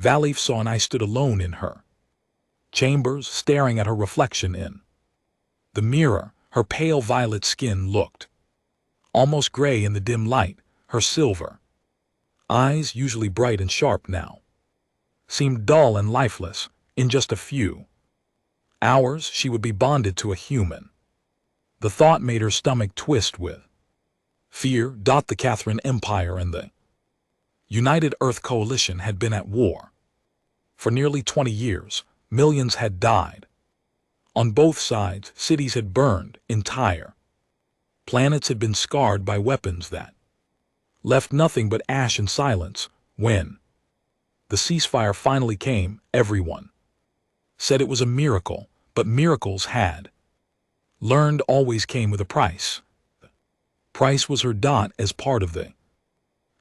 Valif saw and I stood alone in her chambers, staring at her reflection in the mirror. Her pale violet skin looked almost gray in the dim light. Her silver eyes, usually bright and sharp now, seemed dull and lifeless. In just a few hours she would be bonded to a human. The thought made her stomach twist with fear. The Catherine Empire and the United Earth Coalition had been at war for nearly 20 years. Millions had died. On both sides, cities had burned, entire planets had been scarred by weapons that left nothing but ash and silence. When the ceasefire finally came, everyone said it was a miracle, but miracles had learned always came with a price. The price was her. As part of the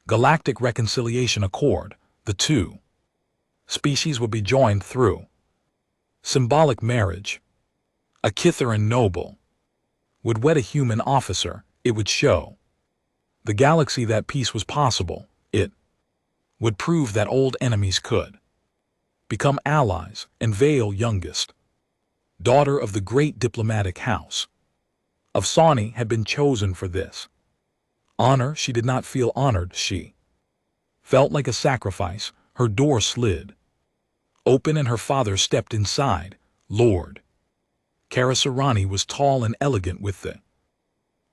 Galactic Reconciliation Accord, the two species would be joined through symbolic marriage. A Kithaeron noble would wed a human officer. It would show the galaxy that peace was possible. It would prove that old enemies could become allies. And Vale, youngest daughter of the great diplomatic house of Sawney, had been chosen for this honor. She did not feel honored. She felt like a sacrifice. Her door slid open and her father stepped inside. Lord Karasarani was tall and elegant with the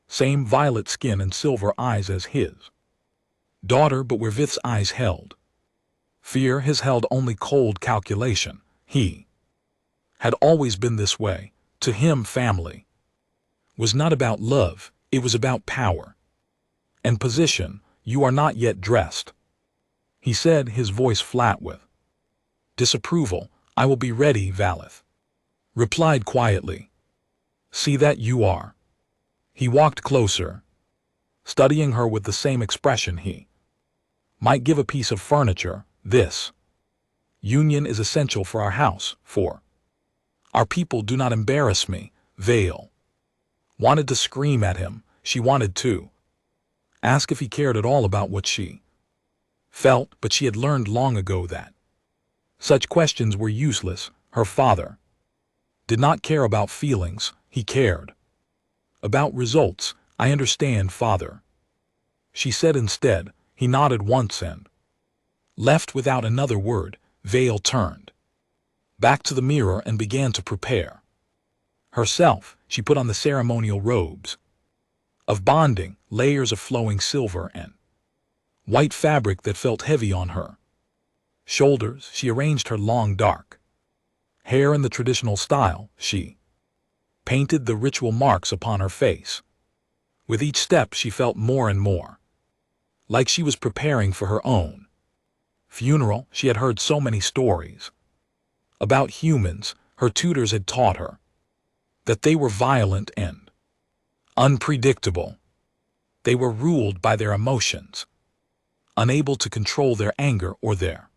same violet skin and silver eyes as his daughter, but where Vith's eyes held fear, his held only cold calculation. He had always been this way. To him, family was not about love, it was about power and position. You are not yet dressed, he said, his voice flat with disapproval. I will be ready, Valith replied quietly. See that you are. He walked closer, studying her with the same expression. He might give a piece of furniture. This union is essential for our house, for our people. Do not embarrass me. Vale wanted to scream at him. She wanted to ask if he cared at all about what she felt, but she had learned long ago that such questions were useless. Her father did not care about feelings, he cared about results. I understand, father, she said instead. He nodded once and left without another word. Vale turned back to the mirror and began to prepare herself. She put on the ceremonial robes of bonding, layers of flowing silver and white fabric that felt heavy on her shoulders. She arranged her long dark hair in the traditional style. She painted the ritual marks upon her face. With each step she felt more and more like she was preparing for her own funeral. She had heard so many stories about humans. Her tutors had taught her that they were violent and unpredictable. They were ruled by their emotions, unable to control their anger or their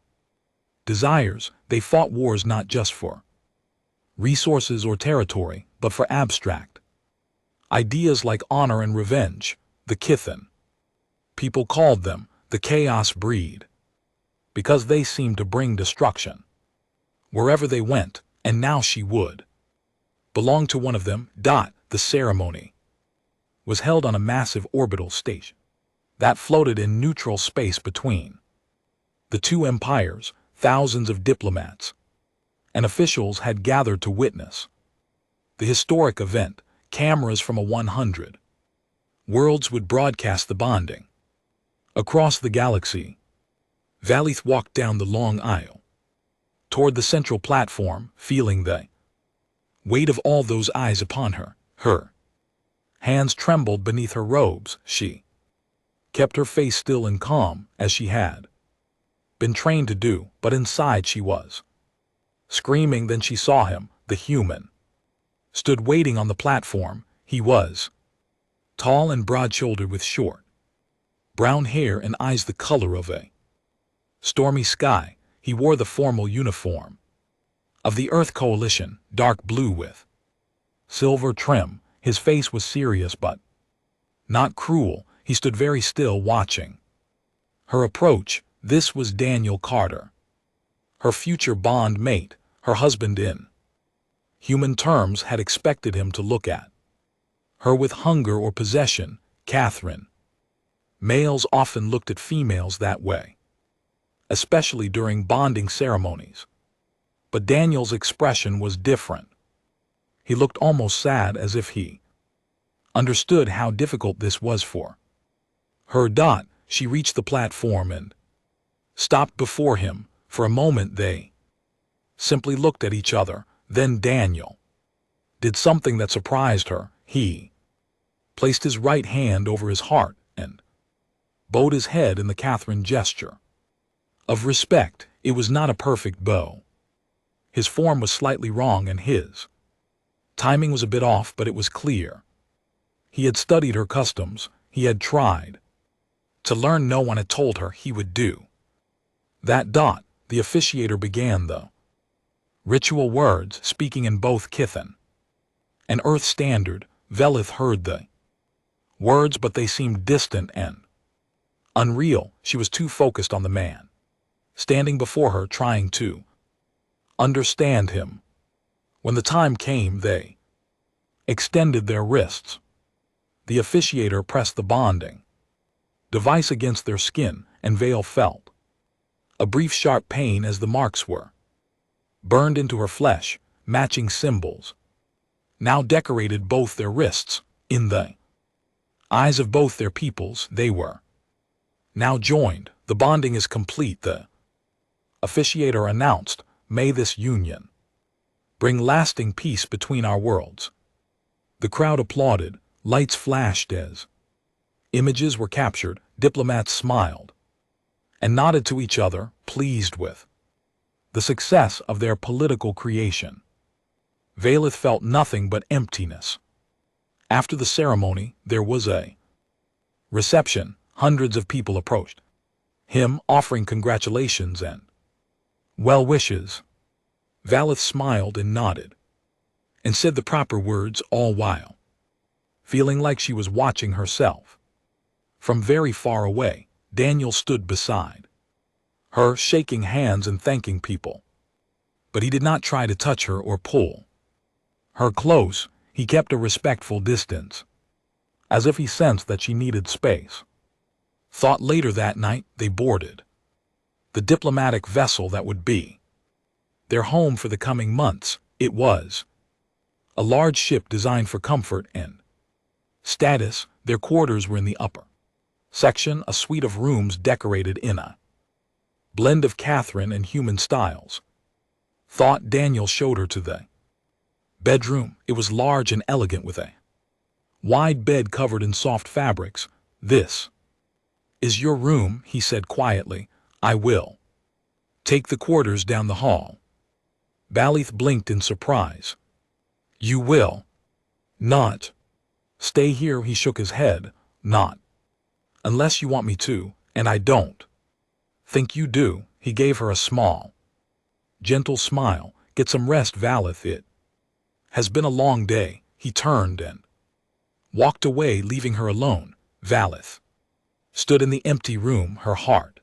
desires. They fought wars not just for resources or territory, but for abstract ideas like honor and revenge. The Kithan people called them the Chaos Breed because they seemed to bring destruction wherever they went, and now she would belong to one of them. The ceremony was held on a massive orbital station that floated in neutral space between the two empires. Thousands of diplomats and officials had gathered to witness the historic event. Cameras from a 100 worlds would broadcast the bonding across the galaxy. Valith walked down the long aisle toward the central platform, feeling the weight of all those eyes upon her. Her hands trembled beneath her robes. She kept her face still and calm, as she had been trained to do, but inside she was screaming. Then she saw him. The human stood waiting on the platform. He was tall and broad-shouldered with short brown hair and eyes the color of a stormy sky. He wore the formal uniform of the Earth Coalition, dark blue with silver trim. His face was serious but not cruel. He stood very still, watching her approach. This was Daniel Carter, her future bond mate, her husband in human terms had expected him to look at her with hunger or possession, Catherine. Males often looked at females that way, especially during bonding ceremonies. But Daniel's expression was different. He looked almost sad, as if he understood how difficult this was for her. She reached the platform and stopped before him. For a moment they simply looked at each other. Then Daniel did something that surprised her. He placed his right hand over his heart and bowed his head in the Catherine gesture of respect. It was not a perfect bow. His form was slightly wrong and his timing was a bit off, but it was clear. He had studied her customs. He had tried to learn. No one had told her he would do that. The officiator began the ritual words, speaking in both Kithen and Earth standard. Velith heard the words, but they seemed distant and unreal. She was too focused on the man standing before her, trying to understand him. When the time came, they extended their wrists. The officiator pressed the bonding device against their skin, and Vale felt a brief sharp pain as the marks were burned into her flesh. Matching symbols now decorated both their wrists. In the eyes of both their peoples, they were now joined. The bonding is complete, the officiator announced. May this union bring lasting peace between our worlds. The crowd applauded. Lights flashed as images were captured. Diplomats smiled and nodded to each other, pleased with the success of their political creation. Velith felt nothing but emptiness. After the ceremony, there was a reception. Hundreds of people approached him, offering congratulations and well wishes. Velith smiled and nodded and said the proper words, all while feeling like she was watching herself from very far away. Daniel stood beside her, shaking hands and thanking people. But he did not try to touch her or pull her close. He kept a respectful distance, as if he sensed that she needed space. Later that night, they boarded the diplomatic vessel that would be their home for the coming months. It was a large ship designed for comfort and status. Their quarters were in the upper section, a suite of rooms decorated in a blend of Catherine and human styles. Daniel showed her to the bedroom. It was large and elegant, with a wide bed covered in soft fabrics. This is your room, he said quietly. I will take the quarters down the hall. Balith blinked in surprise. You will not stay here? He shook his head. Not unless you want me to, and I don't think you do. He gave her a small, gentle smile. Get some rest, Valith. It has been a long day. He turned and walked away, leaving her alone. Valith stood in the empty room, her heart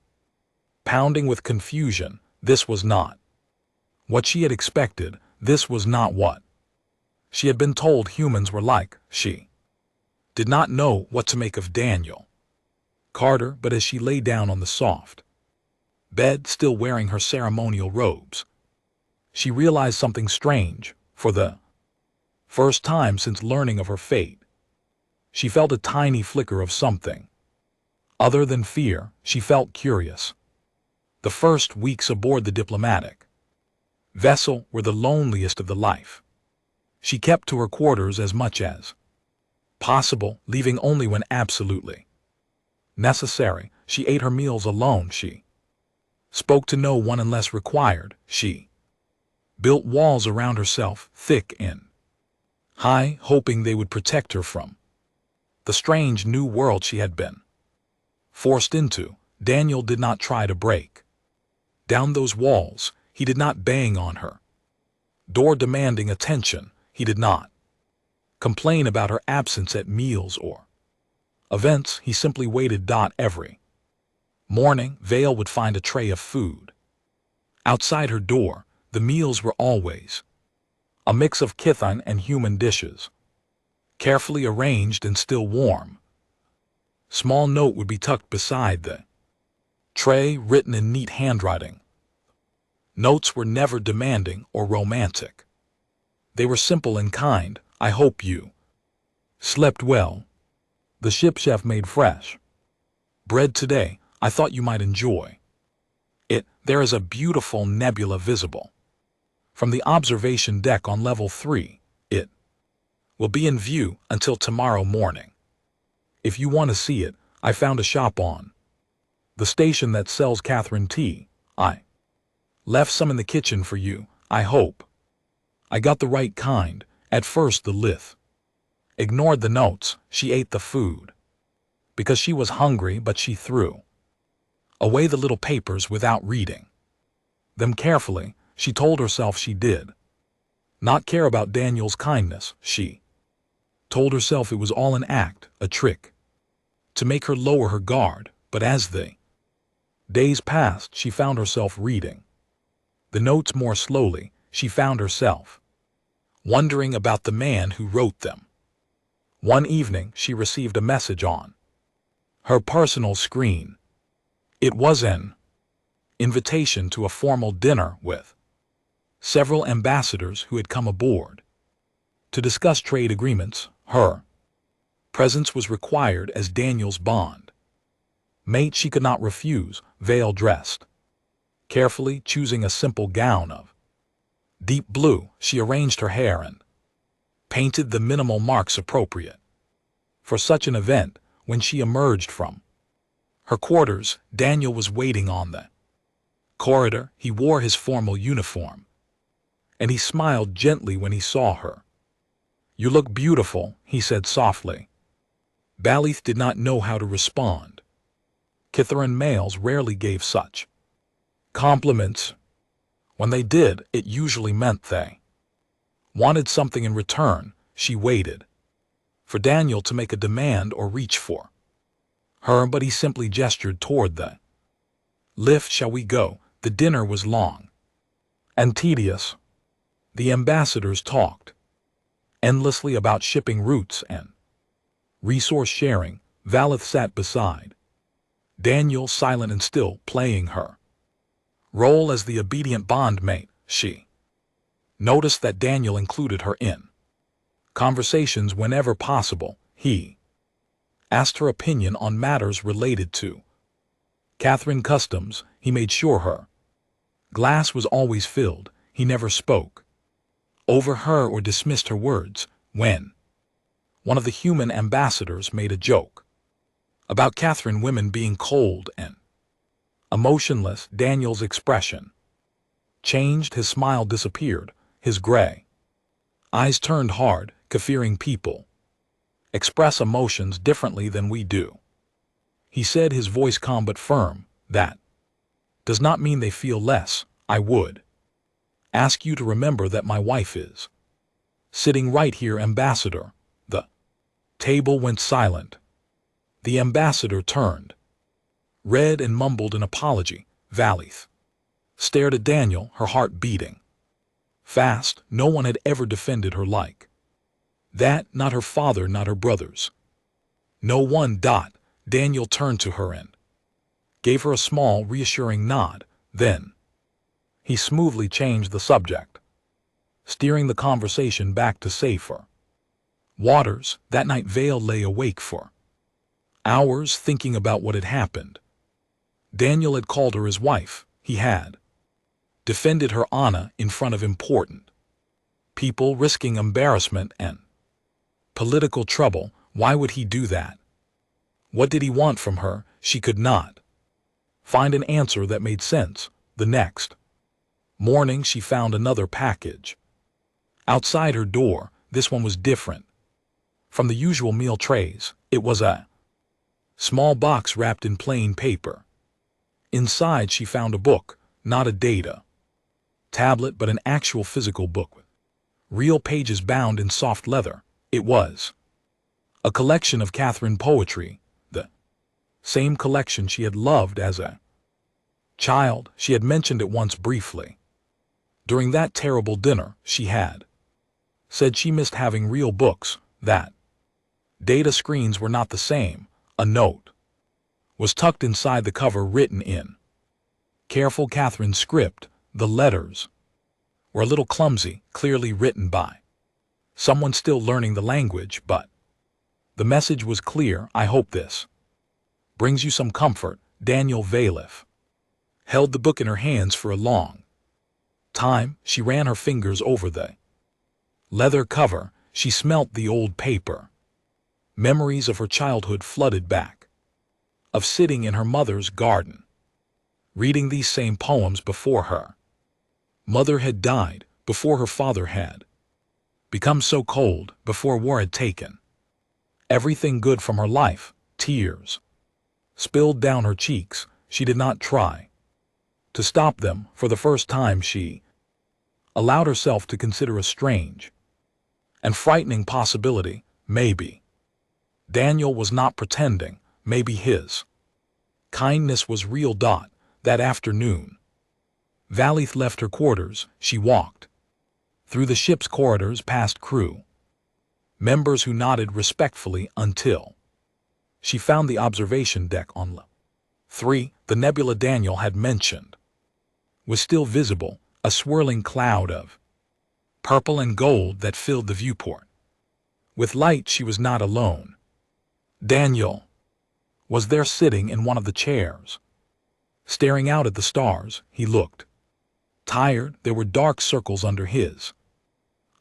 pounding with confusion. This was not what she had expected. This was not what she had been told humans were like. She did not know what to make of Daniel Carter, but as she lay down on the soft bed, still wearing her ceremonial robes, she realized something strange. For the first time since learning of her fate, she felt a tiny flicker of something other than fear. She felt curious. The first weeks aboard the diplomatic vessel were the loneliest of the life. She kept to her quarters as much as possible, leaving only when absolutely necessary. She ate her meals alone. She spoke to no one unless required. She built walls around herself, thick and high, hoping they would protect her from the strange new world she had been forced into. Daniel did not try to break down those walls. He did not bang on her door demanding attention. He did not complain about her absence at meals or events. He simply waited. Every morning, Vale would find a tray of food Outside her door, the meals were always a mix of Kithan and human dishes, carefully arranged and still warm. Small note would be tucked beside the tray, written in neat handwriting. Notes were never demanding or romantic. They were simple and kind. I hope you slept well. The ship chef made fresh bread today. I thought you might enjoy it. There is a beautiful nebula visible from the observation deck on level 3. It will be in view until tomorrow morning. If you want to see it, I found a shop on the station that sells Catherine tea. I left some in the kitchen for you. I hope I got the right kind. At first the Lith ignored the notes. She ate the food because she was hungry, but she threw away the little papers without reading them carefully. She told herself she did not care about Daniel's kindness. She told herself it was all an act, a trick to make her lower her guard. But as the days passed, she found herself reading the notes more slowly. She found herself wondering about the man who wrote them. One evening, she received a message on her personal screen. It was an invitation to a formal dinner with several ambassadors who had come aboard to discuss trade agreements. Her presence was required as Daniel's bond mate. She could not refuse. Veil dressed carefully, choosing a simple gown of deep blue. She arranged her hair and painted the minimal marks appropriate for such an event. When she emerged from her quarters, Daniel was waiting on the corridor. He wore his formal uniform, and he smiled gently when he saw her. You look beautiful, he said softly. Balith did not know how to respond. Kithaeron males rarely gave such compliments. When they did, it usually meant they wanted something in return. She waited for Daniel to make a demand or reach for her, but he simply gestured toward the lift. Shall we go? The dinner was long and tedious. The ambassadors talked endlessly about shipping routes and resource sharing. Valith sat beside Daniel, silent and still, playing her role as the obedient bondmate. She noticed that Daniel included her in conversations whenever possible. He asked her opinion on matters related to Catherine customs. He made sure her glass was always filled. He never spoke over her or dismissed her words. When one of the human ambassadors made a joke about Catherine women being cold and emotionless, Daniel's expression changed. His smile disappeared. His gray eyes turned hard. Kafiring people express emotions differently than we do, he said, his voice calm but firm. That does not mean they feel less. I would ask you to remember that my wife is sitting right here, Ambassador. The table went silent. The ambassador turned red and mumbled an apology. Valith stared at Daniel, her heart beating fast. No one had ever defended her like that, not her father, not her brothers. No one. Daniel turned to her and gave her a small, reassuring nod. Then he smoothly changed the subject, steering the conversation back to safer waters. That night Vale lay awake for hours thinking about what had happened. Daniel had called her his wife. He had defended her honor in front of important people, risking embarrassment and political trouble. Why would he do that? What did he want from her? She could not find an answer that made sense. The next morning she found another package outside her door. This one was different from the usual meal trays. It was a small box wrapped in plain paper. Inside she found a book, not a data tablet, but an actual physical book with real pages bound in soft leather. It was a collection of Catherine poetry, the same collection she had loved as a child, she had mentioned it once briefly. During that terrible dinner, she had said she missed having real books, that data screens were not the same. A note was tucked inside the cover written in careful Catherine script. The letters were a little clumsy, clearly written by someone still learning the language, but the message was clear. I hope this brings you some comfort. Daniel Valif held the book in her hands for a long time. She ran her fingers over the leather cover. She smelt the old paper. Memories of her childhood flooded back, of sitting in her mother's garden, reading these same poems before her mother had died, before her father had become so cold, before war had taken everything good from her life. Tears spilled down her cheeks. She did not try to stop them. For the first time she allowed herself to consider a strange and frightening possibility. Maybe Daniel was not pretending. Maybe his kindness was real. That afternoon, Valith left her quarters. She walked through the ship's corridors past crew members who nodded respectfully until she found the observation deck on level 3. The nebula Daniel had mentioned was still visible, a swirling cloud of purple and gold that filled the viewport. With light, she was not alone. Daniel was there, sitting in one of the chairs, staring out at the stars. He looked tired. There were dark circles under his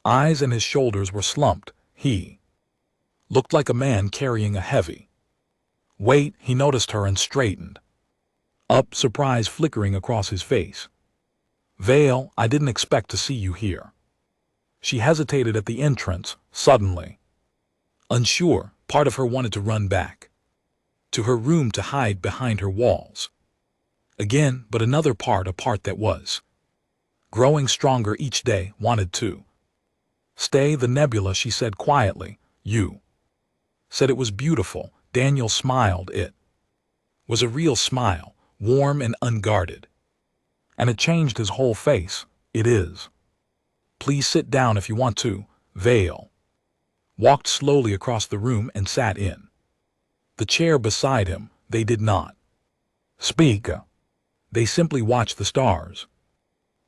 eyes and his shoulders were slumped. He looked like a man carrying a heavy weight. He noticed her and straightened up, surprise flickering across his face. Vale, I didn't expect to see you here. She hesitated at the entrance, suddenly unsure. Part of her wanted to run back to her room to hide behind her walls again, but another part, a part that was growing stronger each day, wanted to stay. The nebula, she said quietly. You said it was beautiful. Daniel smiled. It was a real smile, warm and unguarded, and it changed his whole face. It is. Please sit down if you want to. Vale walked slowly across the room and sat in the chair beside him. They did not speak. They simply watched the stars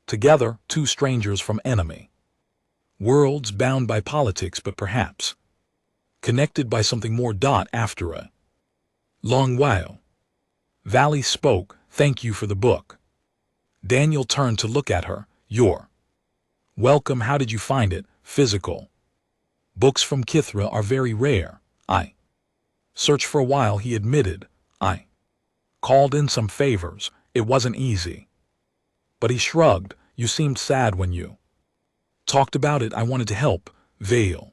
together, two strangers from enemy worlds, bound by politics but perhaps connected by something more. After a long while, Valley spoke. Thank you for the book. Daniel turned to look at her. You're welcome. How did you find it? Physical books from Kithra are very rare. I searched for a while, he admitted. I called in some favors. It wasn't easy. But he shrugged. You seemed sad when you talked about it. I wanted to help. Vale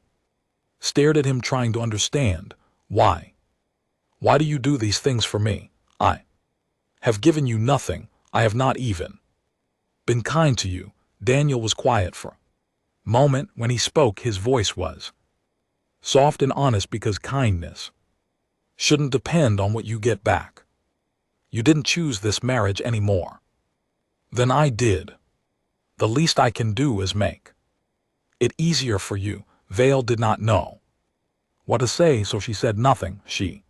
stared at him, trying to understand. Why? Why do you do these things for me? I have given you nothing. I have not even been kind to you. Daniel was quiet for a moment. When he spoke, his voice was soft and honest, because kindness shouldn't depend on what you get back. You didn't choose this marriage any more than I did. The least I can do is make it easier for you. Vale did not know what to say, so she said nothing. She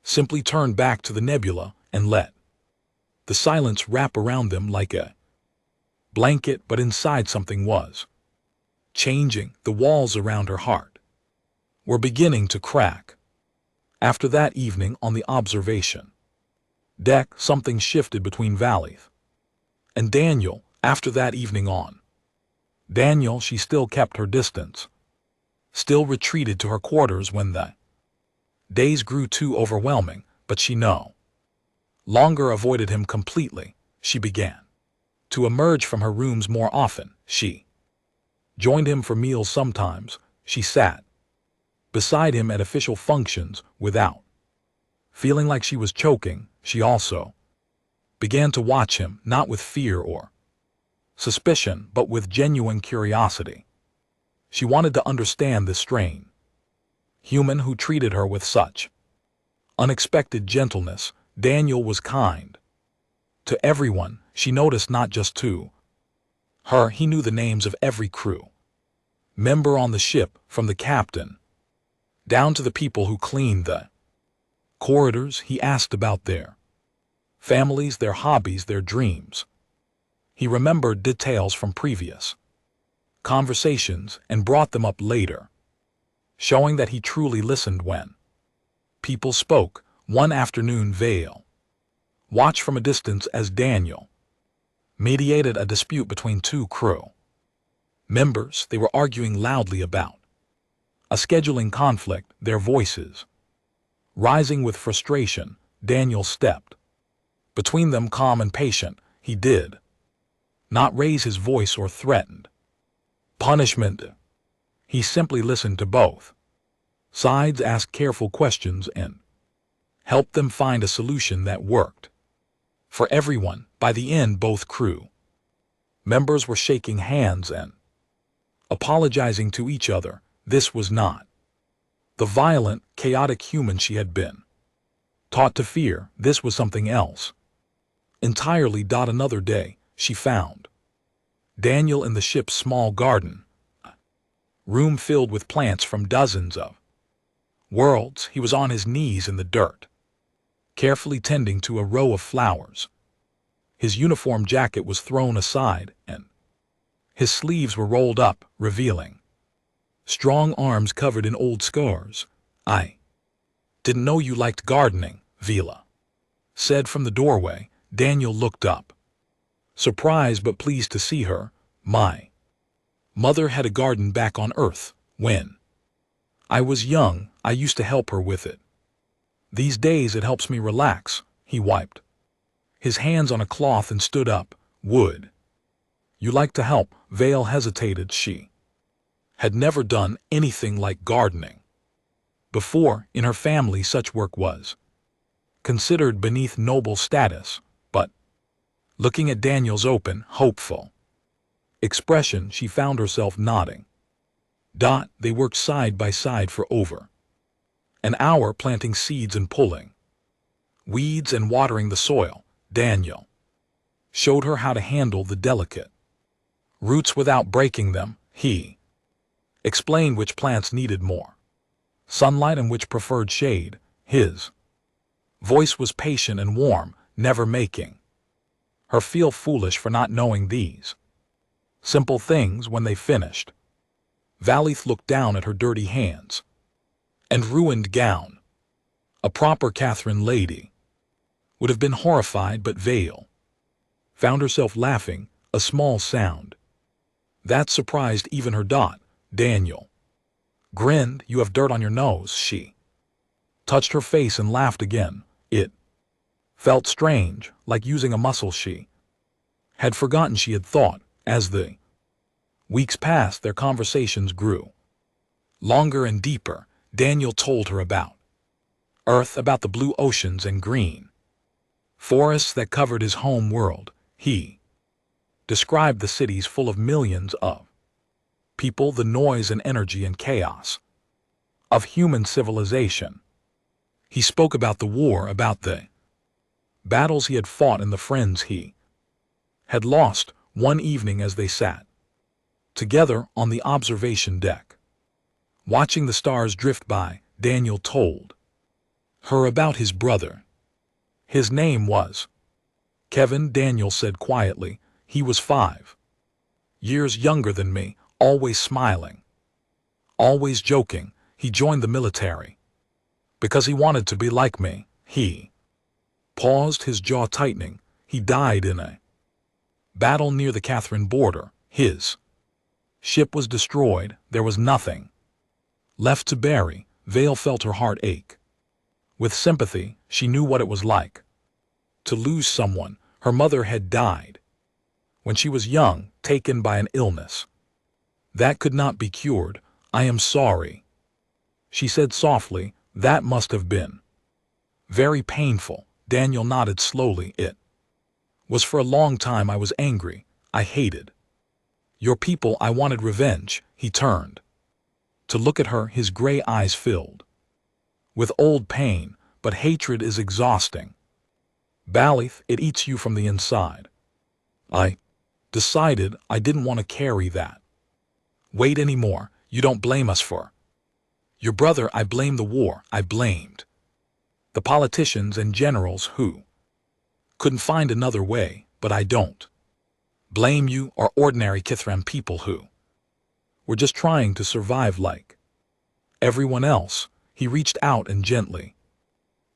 simply turned back to the nebula and let the silence wrap around them like a blanket, but inside something was changing. The walls around her heart were beginning to crack. After that evening on the observation deck, something shifted between Valith and Daniel. After that evening on Daniel, she still kept her distance, still retreated to her quarters when the days grew too overwhelming, but she no longer avoided him completely. She began to emerge from her rooms more often. She joined him for meals sometimes. She sat beside him at official functions without feeling like she was choking. She also began to watch him, not with fear or suspicion, but with genuine curiosity. She wanted to understand this strange human who treated her with such unexpected gentleness. Daniel was kind, To everyone, she noticed not just to her, he knew the names of every crew member on the ship, from the captain down to the people who cleaned the corridors. He asked about their families, their hobbies, their dreams. He remembered details from previous conversations and brought them up later, showing that he truly listened when people spoke. One afternoon, Vale watched from a distance as Daniel mediated a dispute between two crew members. They were arguing loudly about a scheduling conflict, their voices rising with frustration. Daniel stepped between them, calm and patient. He did not raise his voice or threatened punishment. He simply listened to both sides, asked careful questions, and helped them find a solution that worked for everyone. By the end, both crew members were shaking hands and apologizing to each other. This was not the violent, chaotic human she had been taught to fear. This was something else entirely. Another day, she found Daniel in the ship's small garden, a room filled with plants from dozens of worlds. He was on his knees in the dirt, carefully tending to a row of flowers. His uniform jacket was thrown aside, and his sleeves were rolled up, revealing strong arms covered in old scars. "I didn't know you liked gardening," Vila said from the doorway. Daniel looked up, surprised but pleased to see her. "My mother had a garden back on Earth. When I was young, I used to help her with it. These days it helps me relax." He wiped his hands on a cloth and stood up. "Would you like to help?" Vale hesitated. She had never done anything like gardening before. In her family, such work was considered beneath noble status. But looking at Daniel's open, hopeful expression, she found herself nodding. They worked side by side for over an hour, planting seeds and pulling weeds and watering the soil. Daniel showed her how to handle the delicate roots without breaking them. He explained which plants needed more sunlight and which preferred shade. His voice was patient and warm, never making her feel foolish for not knowing these simple things. When they finished, Valith looked down at her dirty hands and ruined gown. A proper Catherine lady would have been horrified, but Vale found herself laughing, a small sound that surprised even her. Daniel grinned. "You have dirt on your nose." She touched her face and laughed again. It felt strange, like using a muscle she had forgotten she had thought. As the weeks passed, their conversations grew longer and deeper. Daniel told her about Earth, about the blue oceans and green forests that covered his home world. He described the cities full of millions of people, the noise and energy and chaos of human civilization. He spoke about the war, about the battles he had fought and the friends he had lost. One evening, as they sat together on the observation deck, watching the stars drift by, Daniel told her about his brother. His name was Kevin. Daniel said quietly. "He was 5 years younger than me, always smiling, always joking. He joined the military because he wanted to be like me." He paused, his jaw tightening. "He died in a battle near the Catherine border. His ship was destroyed. There was nothing left to bury." Vale felt her heart ache with sympathy. She knew what it was like to lose someone. Her mother had died when she was young, taken by an illness that could not be cured. "I am sorry," she said softly. "That must have been very painful." Daniel nodded slowly. "It was for a long time. I was angry. I hated your people. I wanted revenge." He turned to look at her, his gray eyes filled with old pain. "But hatred is exhausting. Balith, it eats you from the inside. I decided I didn't want to carry that weight anymore. You don't blame us for your brother. I blame the war. I blamed the politicians and generals who couldn't find another way, but I don't blame you or ordinary Kithram people who were just trying to survive like everyone else. He reached out and gently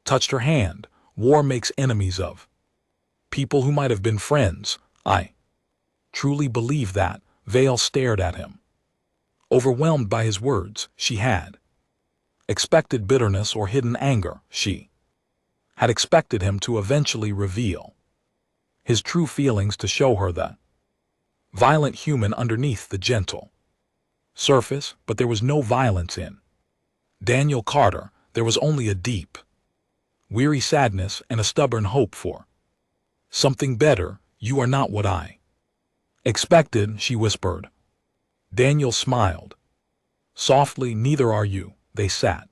touched her hand. War makes enemies of people who might have been friends. I truly believe that. Vale stared at him, overwhelmed by his words. She had expected bitterness or hidden anger. She had expected him to eventually reveal his true feelings, to show her the violent human underneath the gentle surface, but there was no violence in Daniel Carter. There was only a deep, weary sadness and a stubborn hope for something better. You are not what I expected, she whispered. Daniel smiled softly. Neither are you. They sat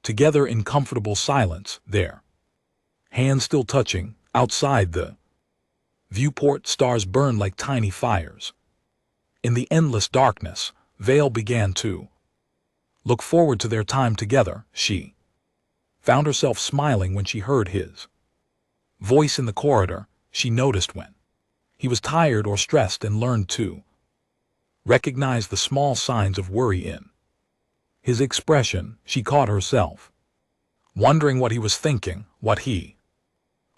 together in comfortable silence, their hands still touching. Outside the viewport, stars burned like tiny fires. In the endless darkness, Vale began to look forward to their time together. She found herself smiling when she heard his voice in the corridor. She noticed when he was tired or stressed and learned to recognize the small signs of worry in his expression. She caught herself wondering what he was thinking, what he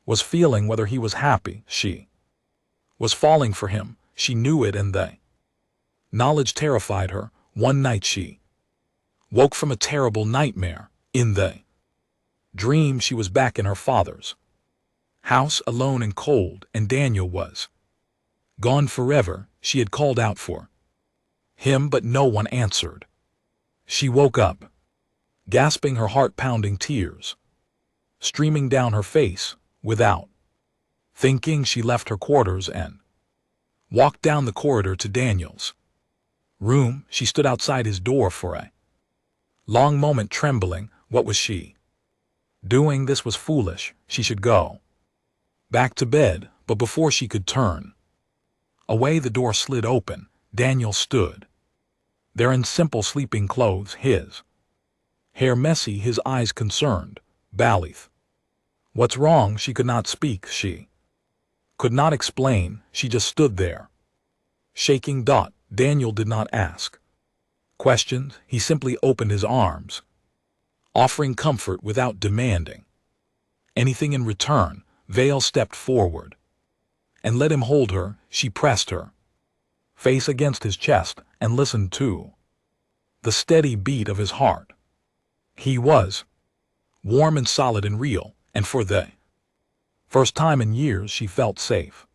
was feeling, whether he was happy. She was falling for him. She knew it, and the knowledge terrified her. One night she woke from a terrible nightmare. In the dream, she was back in her father's house, alone and cold, and Daniel was gone forever. She had called out for him, but no one answered. She woke up, gasping, her heart pounding, tears streaming down her face. Without thinking, she left her quarters and walked down the corridor to Daniel's room. She stood outside his door for a long moment, trembling. What was she doing? This was foolish. She should go back to bed, but before she could turn away, the door slid open. Daniel stood there in simple sleeping clothes, his hair messy, his eyes concerned. Balith, what's wrong? She could not speak. She could not explain. She just stood there, shaking. Daniel did not ask questions. He simply opened his arms, offering comfort without demanding anything in return. Vale stepped forward and let him hold her. She pressed her face against his chest and listened to the steady beat of his heart. He was warm and solid and real, and for the first time in years she felt safe.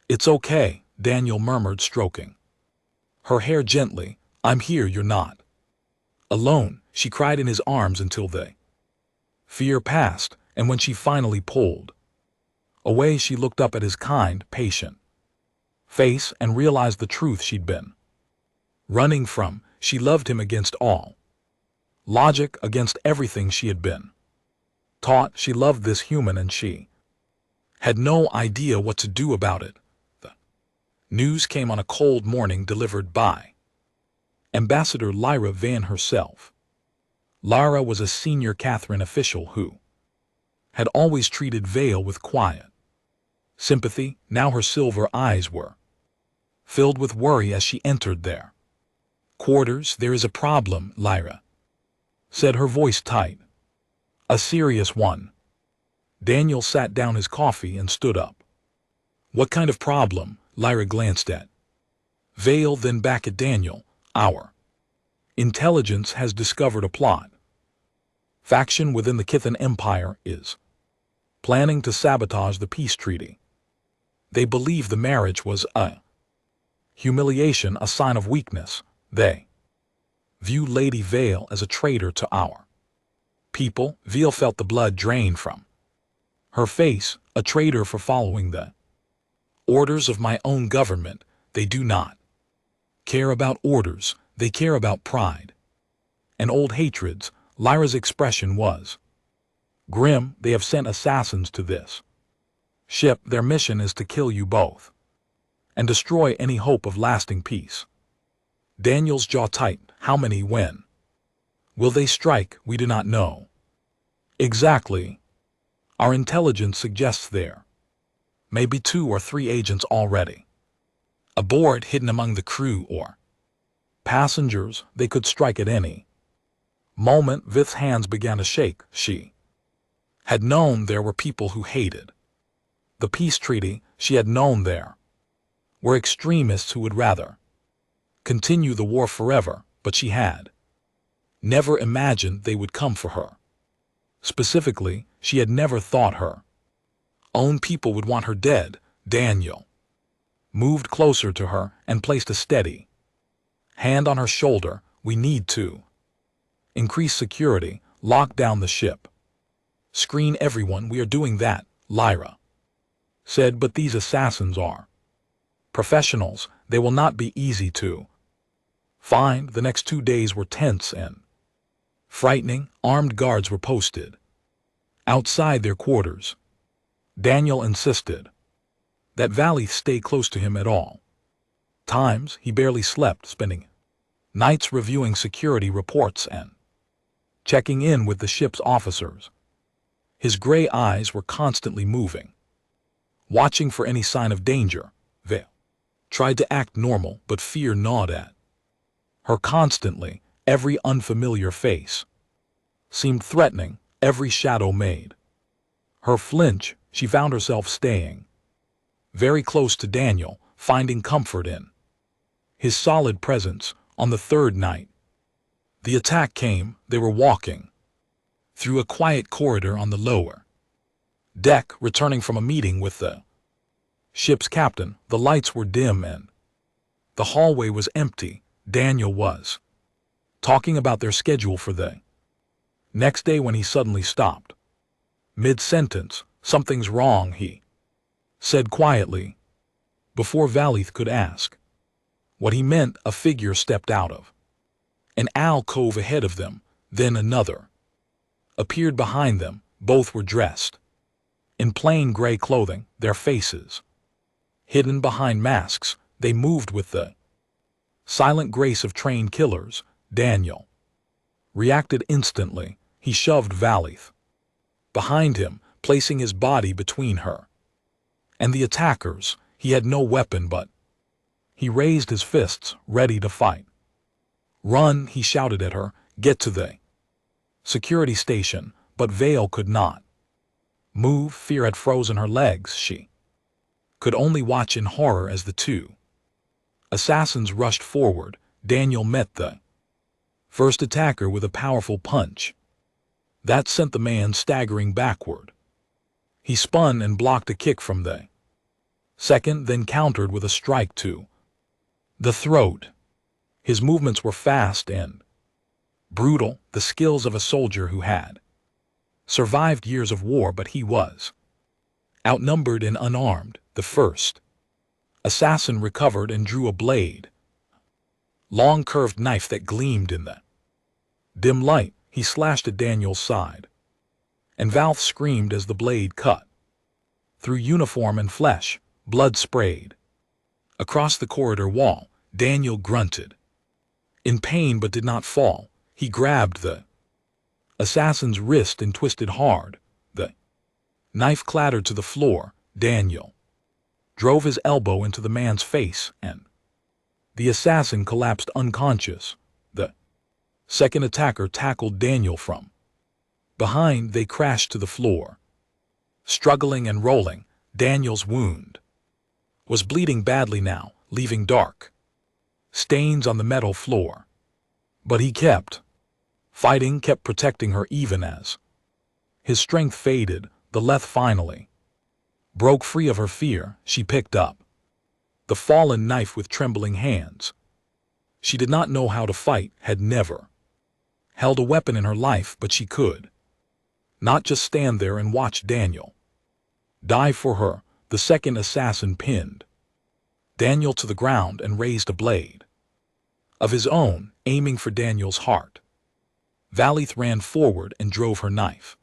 It's okay, Daniel murmured, stroking her hair gently. I'm here. You're not alone. She cried in his arms until the fear passed, and when she finally pulled away, she looked up at his kind, patient face and realized the truth she'd been running from. She loved him against all logic, against everything she had been taught. She loved this human, and she had no idea what to do about it. The news came on a cold morning, delivered by Ambassador Lyra Van herself. Lyra was a senior Catherine official who had always treated Vale with quiet sympathy. Now her silver eyes were filled with worry as she entered their quarters. There is a problem, Lyra said, her voice tight. A serious one. Daniel sat down his coffee and stood up. What kind of problem? Lyra glanced at Vale, then back at Daniel. Our intelligence has discovered a plot. Faction within the Kithan Empire is planning to sabotage the peace treaty. They believe the marriage was a humiliation, a sign of weakness. They view Lady Vale as a traitor to our people. Vale felt the blood drain from her face. A traitor for following the orders of my own government. They do not care about orders. They care about pride and old hatreds. Lyra's expression was grim. They have sent assassins to this Ship, their mission is to kill you both and destroy any hope of lasting peace. Daniel's jaw tightened. How many? When? Will they strike? We do not know. Exactly. Our intelligence suggests there may be 2 or 3 agents already aboard, hidden among the crew or passengers. They could strike at any moment. Vith's hands began to shake. She had known there were people who hated the peace treaty. She had known there were extremists who would rather continue the war forever, but she had never imagined they would come for her. Specifically, she had never thought her own people would want her dead. Daniel moved closer to her and placed a steady hand on her shoulder. We need to increase security, lock down the ship, screen everyone. We are doing that, Lyra said, but these assassins are professionals. They will not be easy to find. The next 2 days were tense and frightening. Armed guards were posted outside their quarters. Daniel insisted that Valith stay close to him at all times. He barely slept, spending nights reviewing security reports and checking in with the ship's officers. His gray eyes were constantly moving, watching for any sign of danger. Vale tried to act normal, but fear gnawed at her constantly. Every unfamiliar face seemed threatening. Every shadow made her flinch. She found herself staying very close to Daniel, finding comfort in his solid presence. On the 3rd night, the attack came. They were walking through a quiet corridor on the lower deck, returning from a meeting with the ship's captain. The lights were dim and the hallway was empty. Daniel was talking about their schedule for the next day when he suddenly stopped mid-sentence. Something's wrong, he said quietly. Before Valith could ask what he meant, a figure stepped out of an alcove ahead of them. Then another appeared behind them. Both were dressed in plain gray clothing, their faces hidden behind masks. They moved with the silent grace of trained killers. Daniel reacted instantly. He shoved Valith behind him, placing his body between her and the attackers. He had no weapon, but he raised his fists, ready to fight. Run, he shouted at her. Get to the security station. But Vale could not move. Fear had frozen her legs. She could only watch in horror as the 2 assassins rushed forward. Daniel met the first attacker with a powerful punch that sent the man staggering backward. He spun and blocked a kick from the second, then countered with a strike to the throat. His movements were fast and brutal, the skills of a soldier who had survived years of war, but he was outnumbered and unarmed. The first assassin recovered and drew a blade, long curved knife that gleamed in the dim light. He slashed at Daniel's side, and Valith screamed as the blade cut through uniform and flesh. Blood sprayed across the corridor wall. Daniel grunted in pain but did not fall. He grabbed the assassin's wrist and twisted hard. The knife clattered to the floor. Daniel drove his elbow into the man's face, and the assassin collapsed unconscious. The second attacker tackled Daniel from behind. They crashed to the floor, struggling and rolling. Daniel's wound was bleeding badly now, leaving dark stains on the metal floor. But he kept fighting, kept protecting her even as his strength faded. The Leth finally broke free of her fear. She picked up the fallen knife with trembling hands. She did not know how to fight, had never held a weapon in her life, but she could not just stand there and watch Daniel die for her. The second assassin pinned Daniel to the ground and raised a blade of his own, aiming for Daniel's heart. Valith ran forward and drove her knife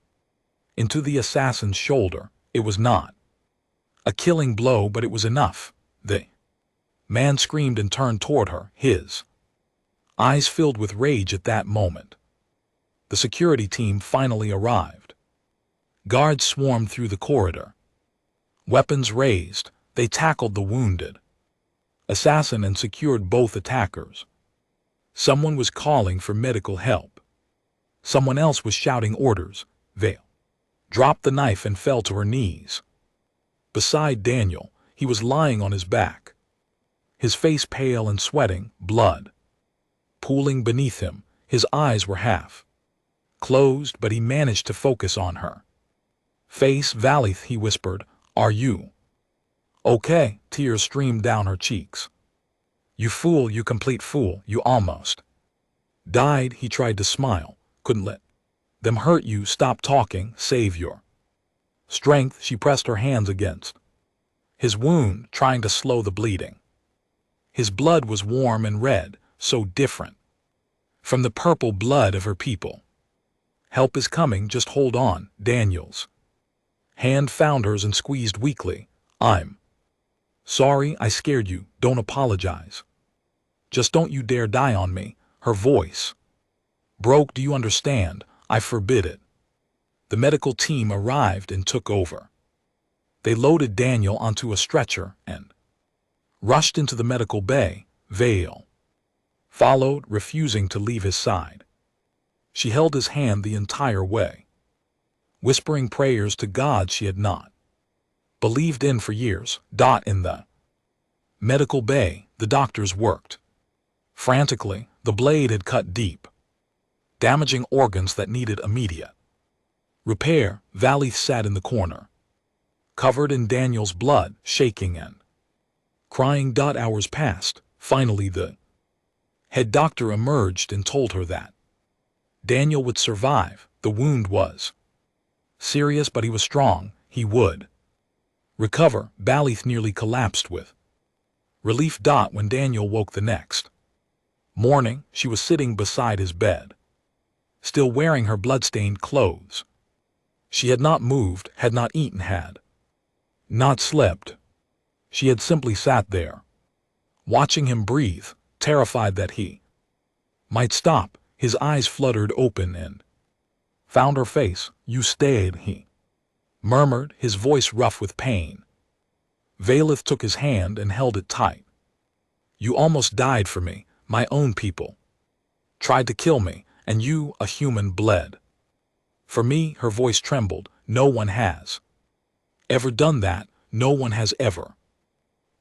into the assassin's shoulder. It was not A killing blow, but it was enough. The man screamed and turned toward her, his eyes filled with rage at that moment. The security team finally arrived. Guards swarmed through the corridor. Weapons raised, they tackled the wounded assassin and secured both attackers. Someone was calling for medical help. Someone else was shouting orders. Vale dropped the knife and fell to her knees. Beside Daniel, he was lying on his back, his face pale and sweating, blood pooling beneath him. His eyes were half closed, but he managed to focus on her face. Valith, he whispered, "Are you okay?" Tears streamed down her cheeks. "You fool, you complete fool, you almost died." He tried to smile. "Couldn't let them hurt you. Stop talking, save your strength." She pressed her hands against his wound, trying to slow the bleeding. His blood was warm and red, so different from the purple blood of her people. "Help is coming, just hold on." Daniel's hand found hers and squeezed weakly. "I'm sorry I scared you. Don't apologize. Just don't you dare die on me." Her voice broke. "Do you understand? I forbid it." The medical team arrived and took over. They loaded Daniel onto a stretcher and rushed into the medical bay. Vale followed, refusing to leave his side. She held his hand the entire way, whispering prayers to God she had not believed in for years. In the medical bay, the doctors worked frantically. The blade had cut deep, damaging organs that needed immediate repair. Valith sat in the corner, covered in Daniel's blood, shaking and crying. Hours passed. Finally, the head doctor emerged and told her that Daniel would survive. The wound was serious, but he was strong. He would recover. Valith nearly collapsed with relief. When Daniel woke the next morning, she was sitting beside his bed, still wearing her blood-stained clothes. She had not moved, had not eaten, had not slept. She had simply sat there, watching him breathe, terrified that he might stop. His eyes fluttered open and found her face. "You stayed," he murmured, his voice rough with pain. Valith took his hand and held it tight. "You almost died for me. My own people tried to kill me, and you, a human, bled for me." Her voice trembled. "No one has ever done that. No one has ever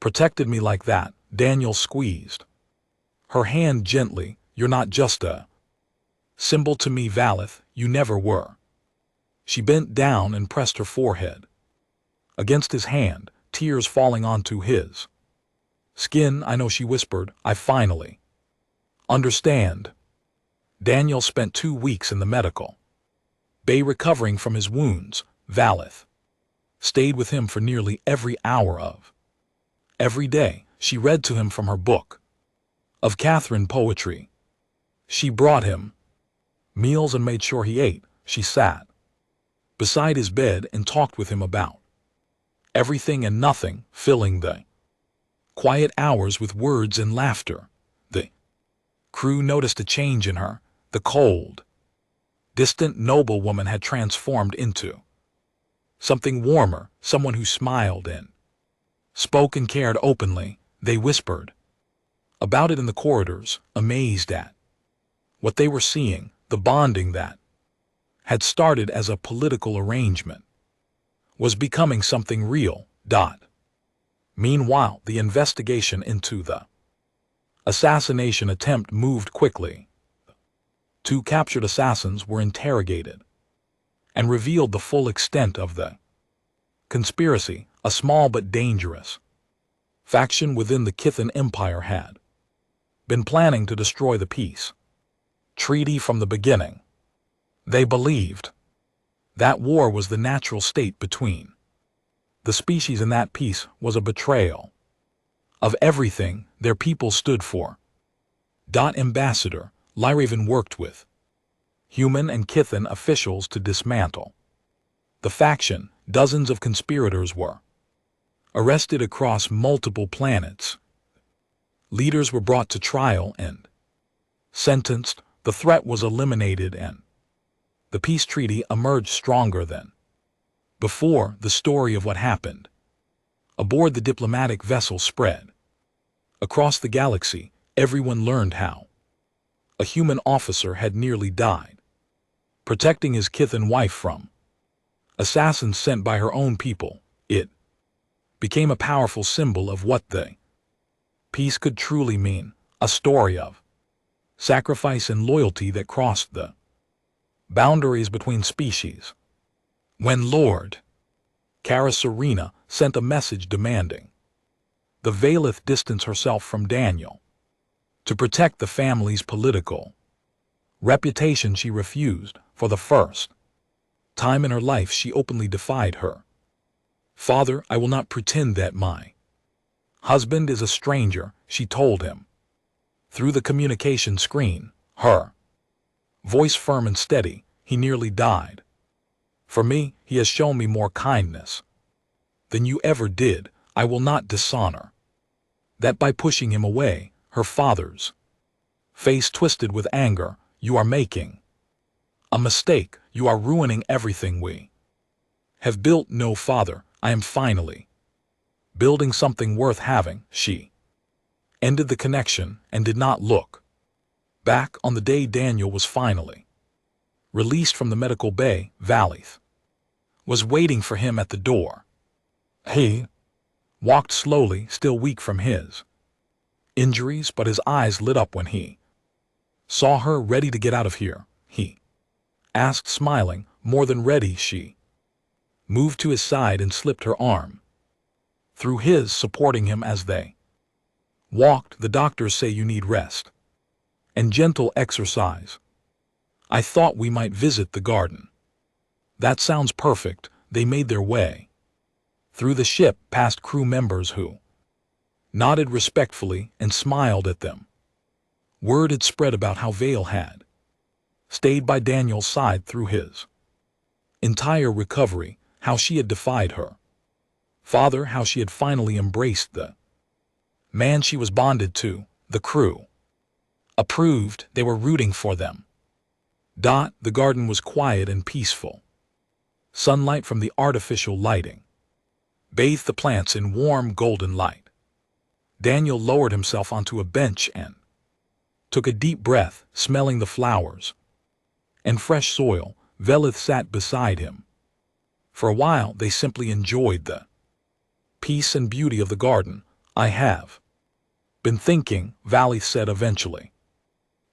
protected me like that." Daniel squeezed her hand gently. "You're not just a symbol to me, Valith. You never were." She bent down and pressed her forehead against his hand, tears falling onto his skin. "I know," she whispered. "I finally understand." Daniel spent 2 weeks in the medical bay recovering from his wounds. Valith stayed with him for nearly every hour of every day. She read to him from her book of Catherine poetry. She brought him meals and made sure he ate. She sat beside his bed and talked with him about everything and nothing, filling the quiet hours with words and laughter. The crew noticed a change in her. The cold, distant noblewoman had transformed into something warmer, someone who smiled and spoke and cared openly. They whispered about it in the corridors, amazed at what they were seeing. The bonding that had started as a political arrangement was becoming something real. Meanwhile, the investigation into the assassination attempt moved quickly. 2 captured assassins were interrogated and revealed the full extent of the conspiracy. A small but dangerous faction within the Kithan Empire had been planning to destroy the peace treaty from the beginning. They believed that war was the natural state between the species, and that peace was a betrayal of everything their people stood for. Ambassador Lyraven worked with human and Kithan officials to dismantle the faction. Dozens of conspirators were arrested across multiple planets. Leaders were brought to trial and sentenced. The threat was eliminated and the peace treaty emerged stronger than before. The story of what happened aboard the diplomatic vessel spread across the galaxy. Everyone learned how a human officer had nearly died, protecting his kith and wife from assassins sent by her own people. It became a powerful symbol of what the peace could truly mean, a story of sacrifice and loyalty that crossed the boundaries between species. When Lord Cara Serena sent a message demanding the Vayleth distance herself from Daniel to protect the family's political reputation, she refused. For the first time in her life, she openly defied her father. I will not pretend that my husband is a stranger, she told him. Through the communication screen, her voice firm and steady. He nearly died. For me, he has shown me more kindness than you ever did. I will not dishonor that by pushing him away. Her father's face twisted with anger. You are making a mistake. You are ruining everything we have built. No, father, I am finally building something worth having. She ended the connection and did not look back. On the day Daniel was finally released from the medical bay, Vayleth was waiting for him at the door. He walked slowly, still weak from his injuries, but his eyes lit up when he saw her. Ready to get out of here? He asked, smiling. More than ready. She moved to his side and slipped her arm through his, supporting him as they walked. The doctors say you need rest and gentle exercise. I thought we might visit the garden. That sounds perfect. They made their way through the ship, past crew members who nodded respectfully and smiled at them. Word had spread about how Vale had stayed by Daniel's side through his entire recovery, how she had defied her father, how she had finally embraced the man she was bonded to. The crew approved. They were rooting for them. The garden was quiet and peaceful. Sunlight from the artificial lighting bathed the plants in warm golden light. Daniel lowered himself onto a bench and took a deep breath, smelling the flowers and fresh soil. Vayleth sat beside him. For a while they simply enjoyed the peace and beauty of the garden. I have been thinking, Vayleth said eventually.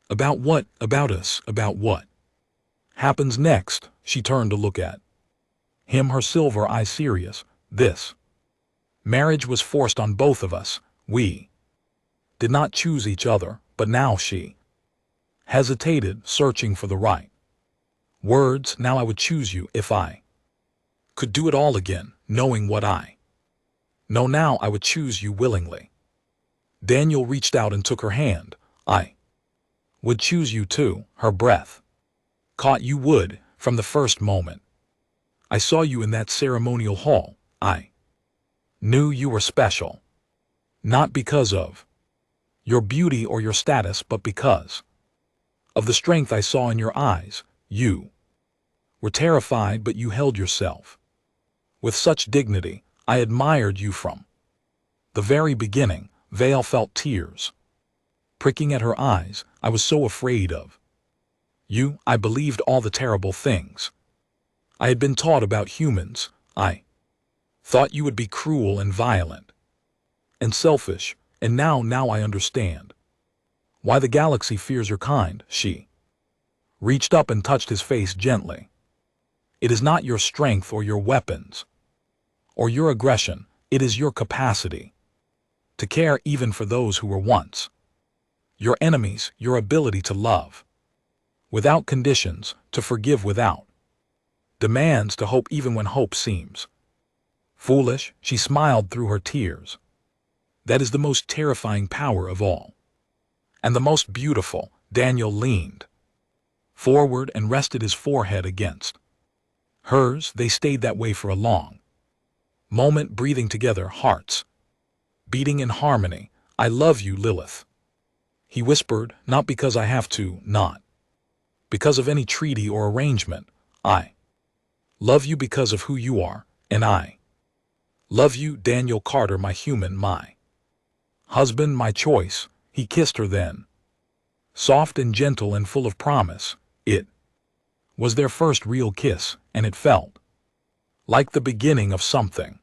About what? About us. About what happens next? She turned to look at him, her silver eyes serious. This marriage was forced on both of us. We did not choose each other, but now she hesitated, searching for the right words. Now I would choose you if I could do it all again, knowing what I know now. I would choose you willingly. Daniel reached out and took her hand. I would choose you too. Her breath caught. You would, from the first moment I saw you in that ceremonial hall. I knew you were special. Not because of your beauty or your status, but because of the strength I saw in your eyes. You were terrified, but you held yourself with such dignity. I admired you from the very beginning. Vale felt tears pricking at her eyes. I was so afraid of you. I believed all the terrible things I had been taught about humans. I thought you would be cruel and violent and selfish, and now I understand why the galaxy fears your kind. She reached up and touched his face gently. It is not your strength or your weapons or your aggression. It is your capacity to care even for those who were once your enemies, your ability to love without conditions, to forgive without demands, to hope even when hope seems foolish. She smiled through her tears. That is the most terrifying power of all, and the most beautiful. Daniel leaned forward and rested his forehead against hers. They stayed that way for a long Moment breathing together, hearts beating in harmony. I love you, Lilith. He whispered, not because I have to, not because of any treaty or arrangement. I love you because of who you are, and I love you, Daniel Carter, my human, my husband, my choice. He kissed her then, soft and gentle and full of promise. It was their first real kiss, and it felt like the beginning of something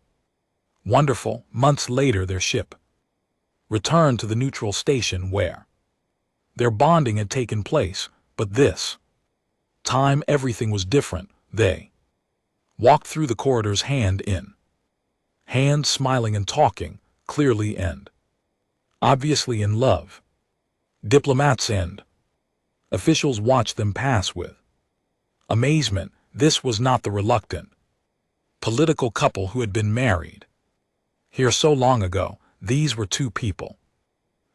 wonderful. Months later, their ship returned to the neutral station where their bonding had taken place, but this time everything was different. They walked through the corridors hand in hand, smiling and talking, clearly and obviously in love. Diplomats and officials watched them pass with amazement. This was not the reluctant political couple who had been married here so long ago. These were two people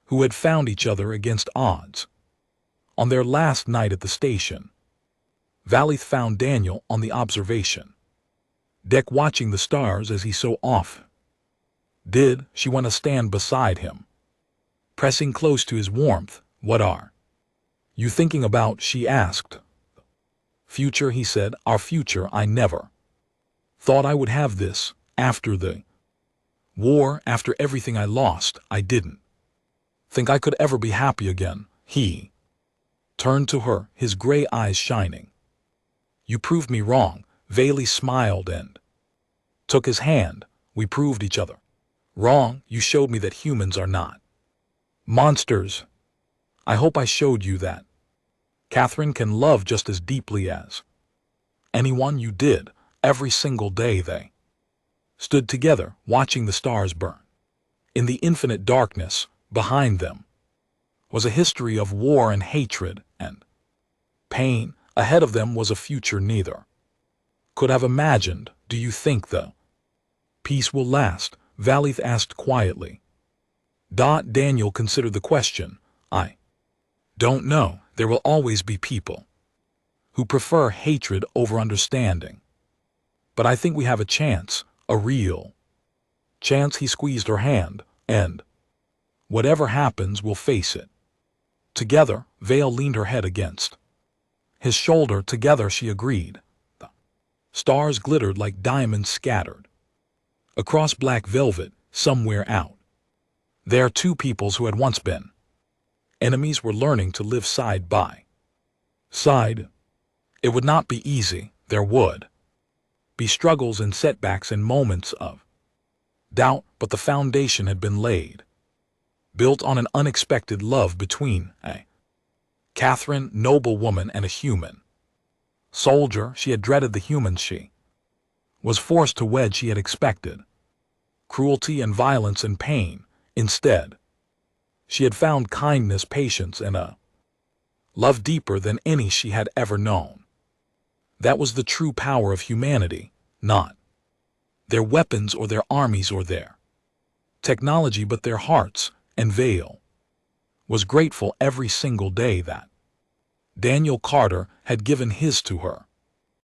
who had found each other against odds. On their last night at the station, Valith found Daniel on the observation deck watching the stars as he so often did. She went to stand beside him, pressing close to his warmth. What are you thinking about? She asked. Future, he said. Our future. I never thought I would have this. After the war, after everything I lost, I didn't think I could ever be happy again. He turned to her, his gray eyes shining. You proved me wrong. Valith smiled and took his hand. We proved each other wrong. You showed me that humans are not monsters. I hope I showed you that Catherine can love just as deeply as anyone. You did. Every single day they stood together, watching the stars burn. In the infinite darkness behind them was a history of war and hatred and pain. Ahead of them was a future neither could have imagined. Do you think the peace will last? Valith asked quietly. Daniel considered the question. I don't know. There will always be people who prefer hatred over understanding. But I think we have a chance, a real chance. He squeezed her hand, and whatever happens, we'll face it together. Vale leaned her head against his shoulder. Together, she agreed. The stars glittered like diamonds scattered across black velvet. Somewhere out there, two peoples who had once been enemies were learning to live side by side. It would not be easy. There would be struggles and setbacks and moments of doubt, but the foundation had been laid, built on an unexpected love between a Catherine, noble woman, and a human soldier. She had dreaded the humans she was forced to wed. She had expected cruelty and violence and pain. Instead, she had found kindness, patience, and a love deeper than any she had ever known. That was the true power of humanity, not their weapons or their armies or their technology, but their hearts. And Vale was grateful every single day that Daniel Carter had given his to her.